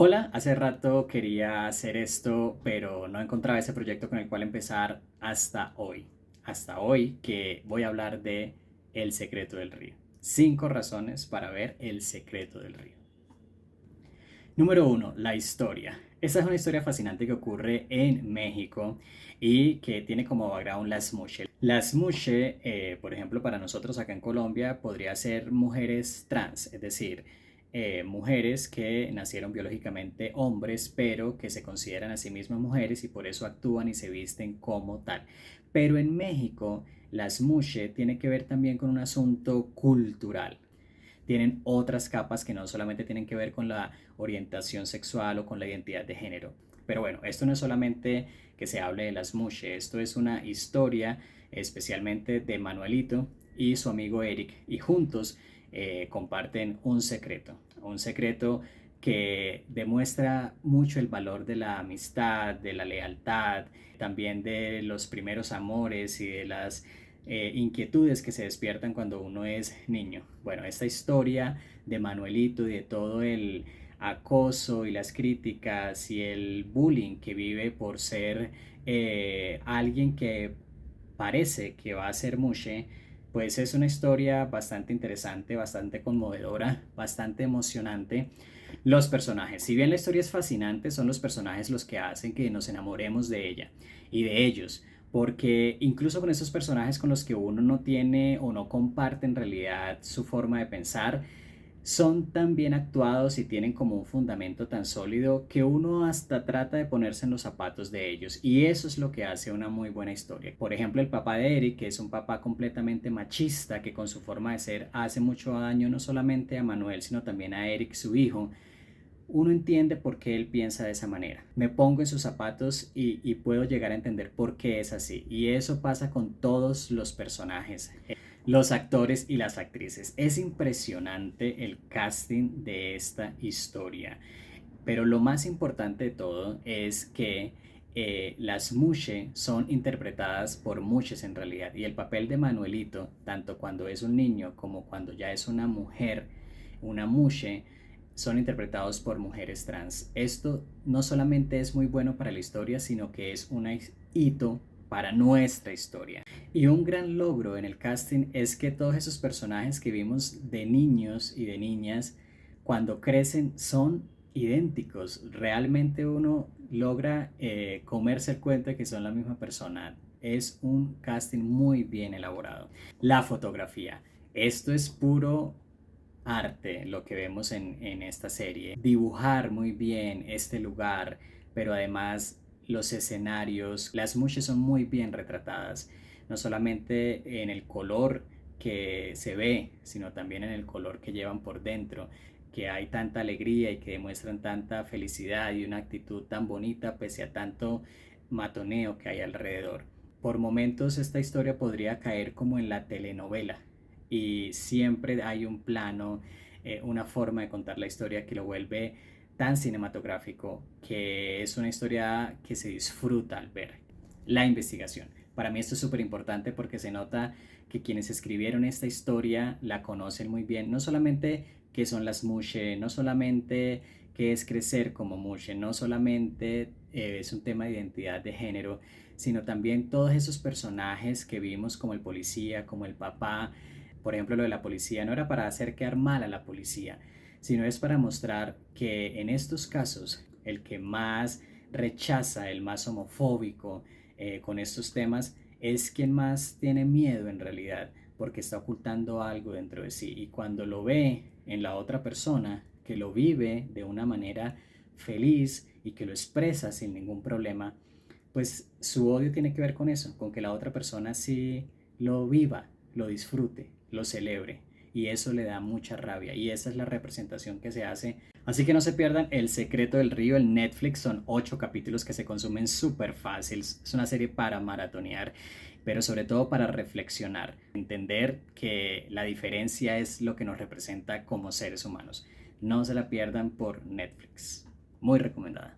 Hola, hace rato quería hacer esto, pero no encontraba ese proyecto con el cual empezar hasta hoy. Hasta hoy que voy a hablar de El secreto del río. 5 razones para ver El secreto del río. Número uno, la historia. Esta es una historia fascinante que ocurre en México y que tiene como background las mushe. Las mushe, por ejemplo, para nosotros acá en Colombia, podría ser mujeres trans, es decir, mujeres que nacieron biológicamente hombres, pero que se consideran a sí mismas mujeres y por eso actúan y se visten como tal. Pero en México, las mushe tiene que ver también con un asunto cultural, tienen otras capas que no solamente tienen que ver con la orientación sexual o con la identidad de género. Pero bueno, esto no es solamente que se hable de las mushe, esto es una historia especialmente de Manuelito y su amigo Eric, y juntos comparten un secreto que demuestra mucho el valor de la amistad, de la lealtad, también de los primeros amores y de las inquietudes que se despiertan cuando uno es niño. Bueno, esta historia de Manuelito y de todo el acoso y las críticas y el bullying que vive por ser alguien que parece que va a ser mushe, pues es una historia bastante interesante, bastante conmovedora, bastante emocionante. Los personajes, si bien la historia es fascinante, son los personajes los que hacen que nos enamoremos de ella y de ellos, porque incluso con esos personajes con los que uno no tiene o no comparte en realidad su forma de pensar, son tan bien actuados y tienen como un fundamento tan sólido que uno hasta trata de ponerse en los zapatos de ellos, y eso es lo que hace una muy buena historia. Por ejemplo, el papá de Eric, que es un papá completamente machista, que con su forma de ser hace mucho daño no solamente a Manuel sino también a Eric, su hijo. Uno entiende por qué él piensa de esa manera. Me pongo en sus zapatos y puedo llegar a entender por qué es así. Y eso pasa con todos los personajes, los actores y las actrices. Es impresionante el casting de esta historia. Pero lo más importante de todo es que las mushe son interpretadas por mushes en realidad. Y el papel de Manuelito, tanto cuando es un niño como cuando ya es una mujer, una mushe, son interpretados por mujeres trans. Esto no solamente es muy bueno para la historia, sino que es un hito para nuestra historia. Y un gran logro en el casting es que todos esos personajes que vimos de niños y de niñas, cuando crecen son idénticos. Realmente uno logra comerse el cuento de que son la misma persona. Es un casting muy bien elaborado. La fotografía. Esto es puro arte lo que vemos en esta serie. Dibujar muy bien este lugar, pero además los escenarios, las mushes son muy bien retratadas, no solamente en el color que se ve, sino también en el color que llevan por dentro, que hay tanta alegría y que demuestran tanta felicidad y una actitud tan bonita pese a tanto matoneo que hay alrededor. Por momentos esta historia podría caer como en la telenovela, y siempre hay un plano, una forma de contar la historia que lo vuelve tan cinematográfico, que es una historia que se disfruta al ver. La investigación. Para mí esto es súper importante porque se nota que quienes escribieron esta historia la conocen muy bien, no solamente qué son las mushe, no solamente qué es crecer como mushe, no solamente es un tema de identidad de género, sino también todos esos personajes que vimos como el policía, como el papá. Por ejemplo, lo de la policía no era para hacer quedar mal a la policía, sino es para mostrar que en estos casos el que más rechaza, el más homofóbico con estos temas, es quien más tiene miedo en realidad, porque está ocultando algo dentro de sí. Y cuando lo ve en la otra persona, que lo vive de una manera feliz y que lo expresa sin ningún problema, pues su odio tiene que ver con eso, con que la otra persona sí lo viva, lo disfrute, lo celebre. Y eso le da mucha rabia. Y esa es la representación que se hace. Así que no se pierdan El secreto del río en Netflix. Son 8 capítulos que se consumen súper fácil. Es una serie para maratonear, pero sobre todo para reflexionar. Entender que la diferencia es lo que nos representa como seres humanos. No se la pierdan por Netflix. Muy recomendada.